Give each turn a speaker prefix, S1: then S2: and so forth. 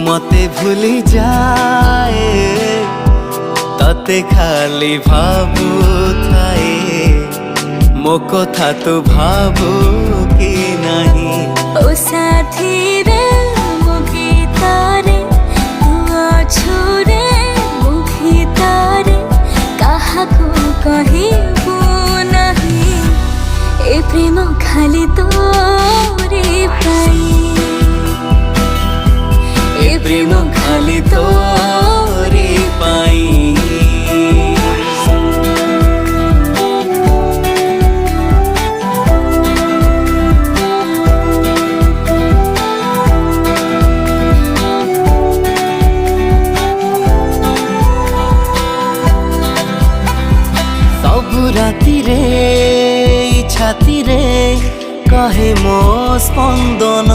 S1: मते भूली जाए तते खाली भाबू थाए मो कथा तो भाबू कि नहीं।
S2: ओ साथी रे मो गीतारे तू अछुरे मो गीतारे काहाको कहिबू नहीं ए प्रेम खाली तोरे पाई ए प्रेम खाली तोरे पाई। सब राति रे छाती रे कहे मो स्पंदन